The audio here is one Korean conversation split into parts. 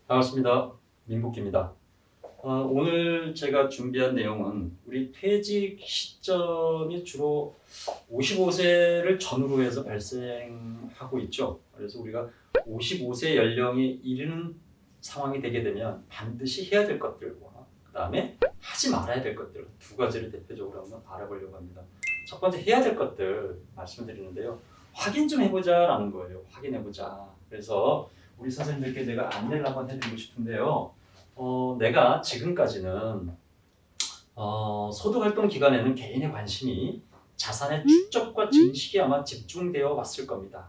반갑습니다. 민복기입니다. 오늘 제가 준비한 내용은 우리 퇴직 시점이 주로 55세를 전후로 해서 발생하고 있죠. 그래서 우리가 55세 연령이 이르는 상황이 되게 되면 반드시 해야 될 것들과 그 다음에 하지 말아야 될 것들 두 가지를 대표적으로 한번 알아보려고 합니다. 첫 번째 해야 될 것들 말씀드리는데요. 확인 좀 해보자라는 거예요. 확인해보자. 그래서 우리 선생님들께 내가 안내를 한번 해드리고 싶은데요. 내가 지금까지는 소득활동 기간에는 개인의 관심이 자산의 축적과 증식이 아마 집중되어 왔을 겁니다.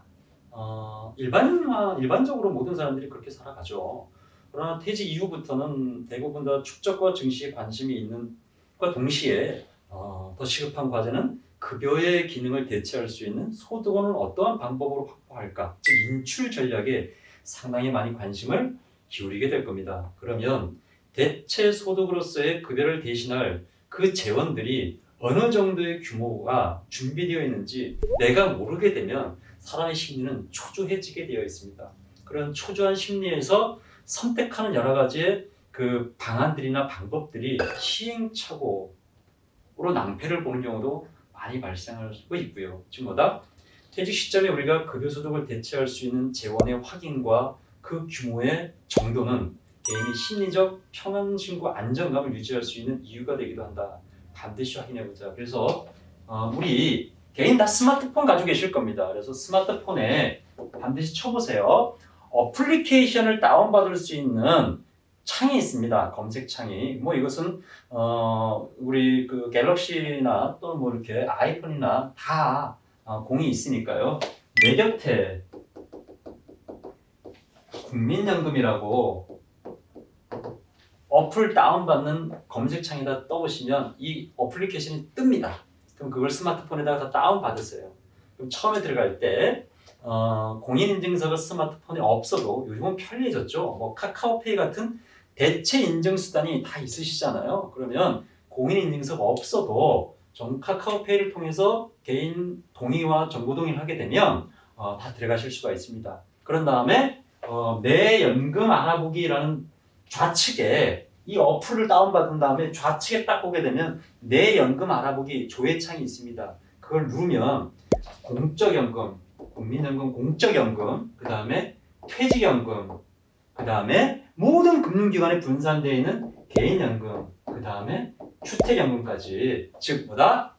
일반적으로 모든 사람들이 그렇게 살아가죠. 그러나 퇴직 이후부터는 대부분 다 축적과 증식에 관심이 있는 것과 동시에 더 시급한 과제는 급여의 기능을 대체할 수 있는 소득원을 어떠한 방법으로 확보할까? 즉 인출 전략에 상당히 많이 관심을 기울이게 될 겁니다. 그러면 대체 소득으로서의 급여를 대신할 그 재원들이 어느 정도의 규모가 준비되어 있는지 내가 모르게 되면 사람의 심리는 초조해지게 되어 있습니다. 그런 초조한 심리에서 선택하는 여러 가지의 그 방안들이나 방법들이 시행착오로 낭패를 보는 경우도 많이 발생할 수 있고요. 즉 뭐다? 퇴직 시점에 우리가 급여 소득을 대체할 수 있는 재원의 확인과 그 규모의 정도는 개인이 심리적 평안심과 안정감을 유지할 수 있는 이유가 되기도 한다. 반드시 확인해보자. 그래서 우리 개인 다 스마트폰 가지고 계실 겁니다. 그래서 스마트폰에 반드시 쳐보세요. 어플리케이션을 다운받을 수 있는 창이 있습니다. 검색창이. 뭐 이것은 우리 그 갤럭시나 또는 뭐 이렇게 아이폰이나 다 공이 있으니까요. 내 곁에 국민연금이라고 어플 다운받는 검색창에다 떠보시면 이 어플리케이션이 뜹니다. 그럼 그걸 스마트폰에다가 다 다운받으세요. 그럼 처음에 들어갈 때 공인인증서가 스마트폰에 없어도 요즘은 편리해졌죠. 뭐 카카오페이 같은 대체 인증 수단이 다 있으시잖아요. 그러면 공인인증서가 없어도 좀 카카오페이를 통해서 개인 동의와 정보 동의를 하게 되면 다 들어가실 수가 있습니다. 그런 다음에 내 연금 알아보기라는 좌측에 이 어플을 다운받은 다음에 좌측에 딱 보게 되면 내 연금 알아보기 조회창이 있습니다. 그걸 누르면 공적연금, 국민연금, 공적연금, 그 다음에 퇴직연금, 그 다음에 모든 금융기관에 분산되어 있는 개인연금, 그 다음에 주택연금까지 즉 뭐다?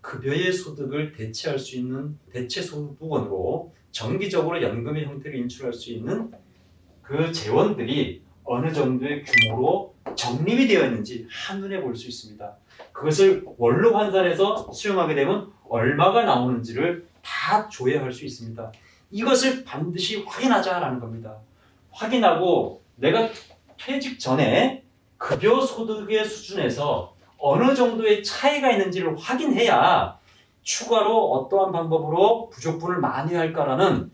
급여의 소득을 대체할 수 있는 대체 소득원으로 정기적으로 연금의 형태로 인출할 수 있는 그 재원들이 어느 정도의 규모로 적립이 되어 있는지 한눈에 볼 수 있습니다. 그것을 원로 환산해서 수용하게 되면 얼마가 나오는지를 다 조회할 수 있습니다. 이것을 반드시 확인하자라는 겁니다. 확인하고 내가 퇴직 전에 급여 소득의 수준에서 어느 정도의 차이가 있는지를 확인해야 추가로 어떠한 방법으로 부족분을 만회할까라는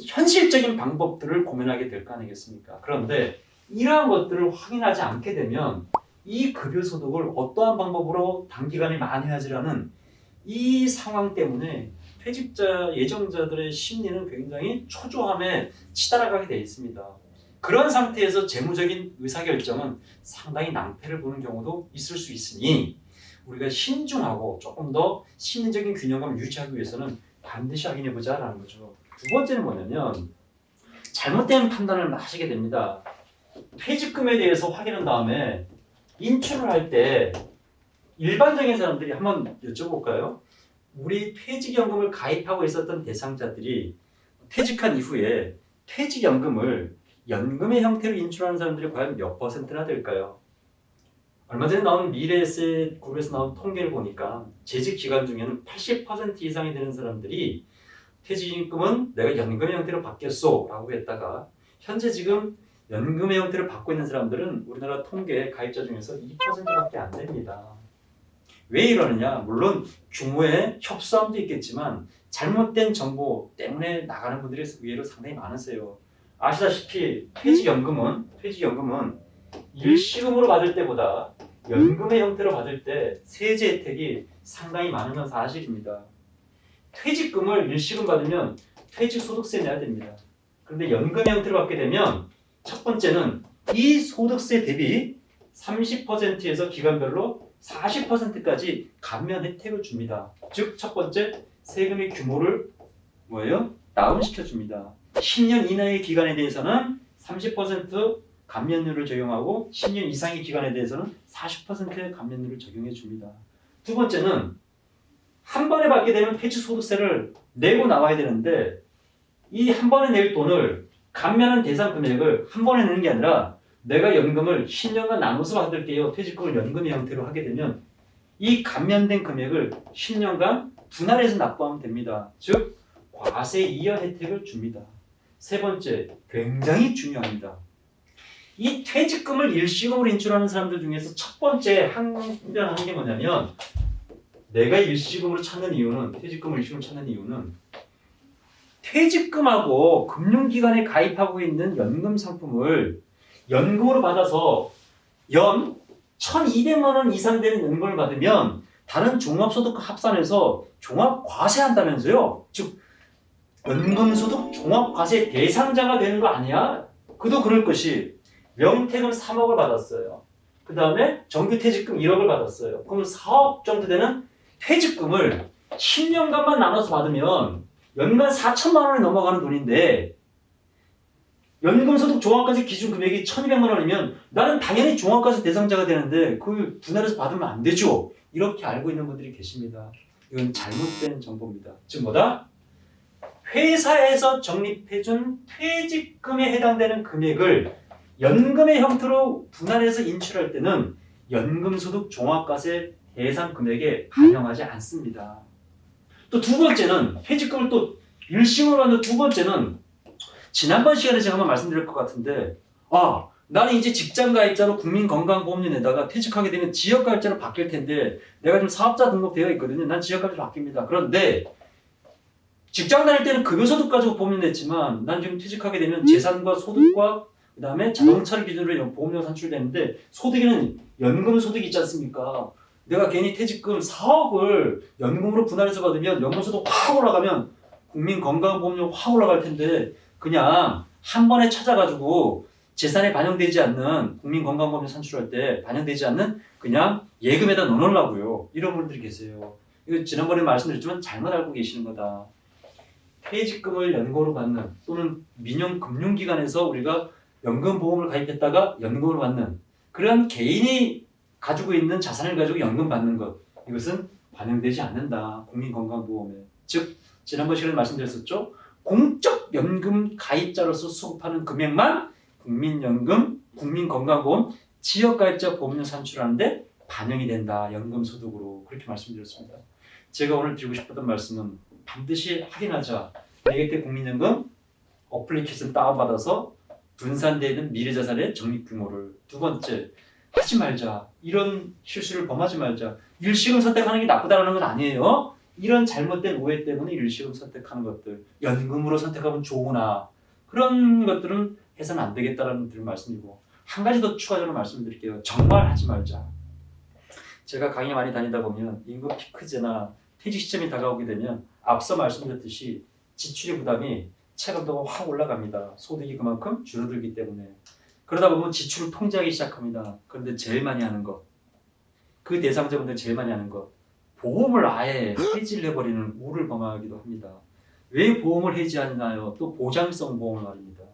현실적인 방법들을 고민하게 될 거 아니겠습니까? 그런데 이러한 것들을 확인하지 않게 되면 이 급여 소득을 어떠한 방법으로 단기간에 만회하지라는 이 상황 때문에 퇴직자 예정자들의 심리는 굉장히 초조함에 치달아가게 되어 있습니다. 그런 상태에서 재무적인 의사결정은 상당히 낭패를 보는 경우도 있을 수 있으니 우리가 신중하고 조금 더 심리적인 균형감을 유지하기 위해서는 반드시 확인해보자라는 거죠. 두 번째는 뭐냐면 잘못된 판단을 하시게 됩니다. 퇴직금에 대해서 확인한 다음에 인출을 할 때 일반적인 사람들이 한번 여쭤볼까요? 우리 퇴직연금을 가입하고 있었던 대상자들이 퇴직한 이후에 퇴직연금을 연금의 형태로 인출하는 사람들이 과연 몇 퍼센트나 될까요? 얼마 전에 나온 미래에셋그룹에서 나온 통계를 보니까 재직 기간 중에는 80% 이상이 되는 사람들이 퇴직금은 내가 연금의 형태로 받겠소 라고 했다가 현재 지금 연금의 형태를 받고 있는 사람들은 우리나라 통계 가입자 중에서 2%밖에 안 됩니다. 왜 이러느냐? 물론 규모의 협소함도 있겠지만 잘못된 정보 때문에 나가는 분들이 의외로 상당히 많으세요. 아시다시피 퇴직연금은 일시금으로 받을 때보다 연금의 형태로 받을 때 세제 혜택이 상당히 많은 건 사실입니다. 퇴직금을 일시금 받으면 퇴직소득세 내야 됩니다. 그런데 연금의 형태로 받게 되면 첫 번째는 이 소득세 대비 30%에서 기간별로 40%까지 감면 혜택을 줍니다. 즉 첫 번째 세금의 규모를 뭐예요? 다운시켜 줍니다. 10년 이내의 기간에 대해서는 30% 감면율을 적용하고 10년 이상의 기간에 대해서는 40%의 감면율을 적용해 줍니다. 두 번째는 한 번에 받게 되면 퇴직소득세를 내고 나와야 되는데 이 한 번에 낼 돈을 감면한 대상 금액을 한 번에 내는 게 아니라 내가 연금을 10년간 나눠서 받을게요. 퇴직금을 연금의 형태로 하게 되면 이 감면된 금액을 10년간 분할해서 납부하면 됩니다. 즉 과세 이연 혜택을 줍니다. 세 번째, 굉장히 중요합니다. 이 퇴직금을 일시금으로 인출하는 사람들 중에서 첫 번째 항변하는 게 뭐냐면 내가 일시금으로 찾는 이유는 퇴직금을 일시금으로 찾는 이유는 퇴직금하고 금융기관에 가입하고 있는 연금 상품을 연금으로 받아서 연 1,200만 원 이상 되는 연금을 받으면 다른 종합소득과 합산해서 종합과세한다면서요. 즉 연금소득 종합과세 대상자가 되는 거 아니야? 그도 그럴 것이 명퇴금 3억을 받았어요. 그 다음에 정규퇴직금 1억을 받았어요. 그럼 4억 정도 되는 퇴직금을 10년간만 나눠서 받으면 연간 4천만 원이 넘어가는 돈인데 연금소득 종합과세 기준 금액이 1,200만 원이면 나는 당연히 종합과세 대상자가 되는데 그걸 분할해서 받으면 안 되죠. 이렇게 알고 있는 분들이 계십니다. 이건 잘못된 정보입니다. 즉 뭐다? 회사에서 적립해준 퇴직금에 해당되는 금액을 연금의 형태로 분할해서 인출할 때는 연금소득 종합과세 대상 금액에 반영하지 않습니다. 또 두 번째는 퇴직금을 또 일시금으로 하는 두 번째는 지난번 시간에 제가 한번 말씀드릴 것 같은데 나는 이제 직장가입자로 국민건강보험료 내다가 퇴직하게 되면 지역가입자로 바뀔 텐데 내가 지금 사업자 등록되어 있거든요. 난 지역가입자로 바뀝니다. 그런데 직장 다닐 때는 급여소득 가지고 보험료 냈지만 난 지금 퇴직하게 되면 재산과 소득과 그 다음에 자동차를 기준으로 보험료가 산출되는데 소득에는 연금소득이 있지 않습니까? 내가 괜히 퇴직금 4억을 연금으로 분할해서 받으면 연금소득 확 올라가면 국민건강보험료 확 올라갈 텐데 그냥 한 번에 찾아가지고 재산에 반영되지 않는 국민건강보험료 산출할 때 반영되지 않는 그냥 예금에다 넣어놓으려고요. 이런 분들이 계세요. 이거 지난번에 말씀드렸지만 잘못 알고 계시는 거다. 퇴직금을 연금으로 받는 또는 민영금융기관에서 우리가 연금보험을 가입했다가 연금으로 받는 그런 개인이 가지고 있는 자산을 가지고 연금 받는 것 이것은 반영되지 않는다. 국민건강보험에. 즉 지난번 시간에 말씀드렸었죠. 공적연금 가입자로서 수급하는 금액만 국민연금, 국민건강보험, 지역가입자 보험료 산출하는데 반영이 된다. 연금소득으로 그렇게 말씀드렸습니다. 제가 오늘 드리고 싶었던 말씀은 반드시 확인하자. 내 곁에 국민연금 어플리케이션 다운받아서 분산되어 있는 미래자산의 적립규모를. 두 번째, 하지 말자. 이런 실수를 범하지 말자. 일시금 선택하는 게 나쁘다는 건 아니에요. 이런 잘못된 오해 때문에 일시금 선택하는 것들, 연금으로 선택하면 좋으나 그런 것들은 해서는 안 되겠다는 들 말씀이고 한 가지 더 추가적으로 말씀드릴게요. 정말 하지 말자. 제가 강의 많이 다니다 보면 임금 피크제나 퇴직 시점이 다가오게 되면 앞서 말씀드렸듯이 지출의 부담이 체감도가 확 올라갑니다. 소득이 그만큼 줄어들기 때문에. 그러다 보면 지출을 통제하기 시작합니다. 그런데 제일 많이 하는 것, 그 대상자분들 제일 많이 하는 것, 보험을 아예 해지를 해버리는 우를 범하기도 합니다. 왜 보험을 해지하나요? 또 보장성 보험을 말입니다.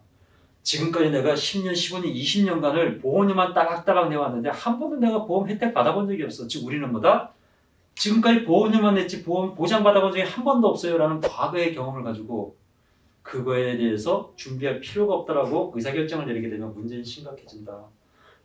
지금까지 내가 10년, 15년, 20년간을 보험료만 따박따박 내왔는데 한 번도 내가 보험 혜택 받아본 적이 없어. 즉 우리는 뭐다? 지금까지 보험료만 냈지 보험 보장 받아본 적이 한 번도 없어요 라는 과거의 경험을 가지고 그거에 대해서 준비할 필요가 없다라고 의사결정을 내리게 되면 문제는 심각해진다.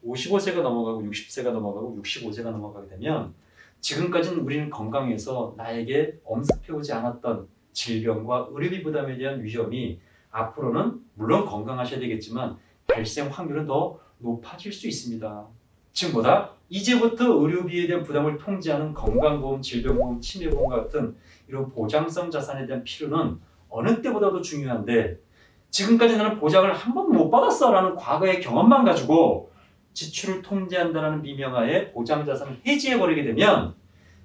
55세가 넘어가고 60세가 넘어가고 65세가 넘어가게 되면 지금까지는 우리는 건강해서 나에게 엄습해오지 않았던 질병과 의료비 부담에 대한 위험이 앞으로는 물론 건강하셔야 되겠지만 발생 확률은 더 높아질 수 있습니다. 즉 뭐다? 이제부터 의료비에 대한 부담을 통제하는 건강보험, 질병보험, 치매보험 같은 이런 보장성 자산에 대한 필요는 어느 때보다도 중요한데 지금까지 나는 보장을 한 번도 못 받았어 라는 과거의 경험만 가지고 지출을 통제한다는 미명하에 보장자산을 해지해버리게 되면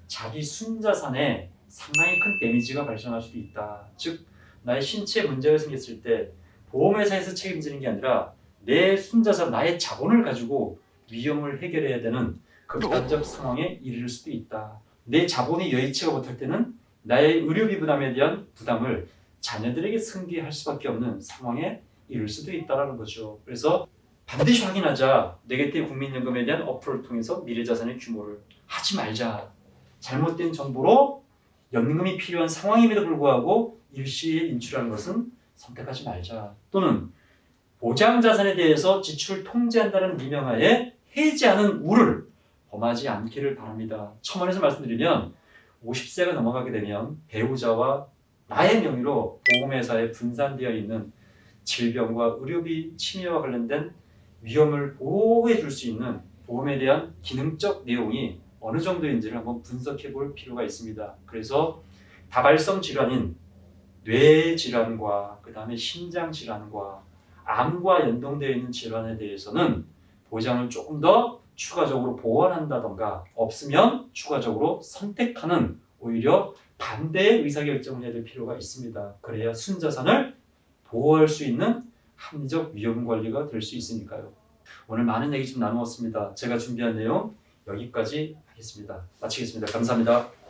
자기 순자산에 상당히 큰 데미지가 발생할 수도 있다. 즉 나의 신체에 문제가 생겼을 때 보험회사에서 책임지는 게 아니라 내 순자산, 나의 자본을 가지고 위험을 해결해야 되는 극단적 상황에 이를 수도 있다. 내 자본이 여의치가 못할 때는 나의 의료비 부담에 대한 부담을 자녀들에게 승계할 수밖에 없는 상황에 이를 수도 있다는 거죠. 그래서 반드시 확인하자. 네게티브 국민연금에 대한 어플을 통해서 미래자산의 규모를 하지 말자. 잘못된 정보로 연금이 필요한 상황임에도 불구하고 일시에 인출하는 것은 선택하지 말자. 또는 보장자산에 대해서 지출을 통제한다는 미명하에 해지하는 우를 범하지 않기를 바랍니다. 첨언해서 말씀드리면 50세가 넘어가게 되면 배우자와 나의 명의로 보험회사에 분산되어 있는 질병과 의료비 침해와 관련된 위험을 보호해 줄 수 있는 보험에 대한 기능적 내용이 어느 정도인지를 한번 분석해 볼 필요가 있습니다. 그래서 다발성 질환인 뇌 질환과 그 다음에 심장 질환과 암과 연동되어 있는 질환에 대해서는 보장을 조금 더 추가적으로 보완한다던가 없으면 추가적으로 선택하는 오히려 반대의 의사결정을 해야 될 필요가 있습니다. 그래야 순자산을 보호할 수 있는 합리적 위험 관리가 될 수 있으니까요. 오늘 많은 얘기 좀 나누었습니다. 제가 준비한 내용 여기까지 하겠습니다. 마치겠습니다. 감사합니다.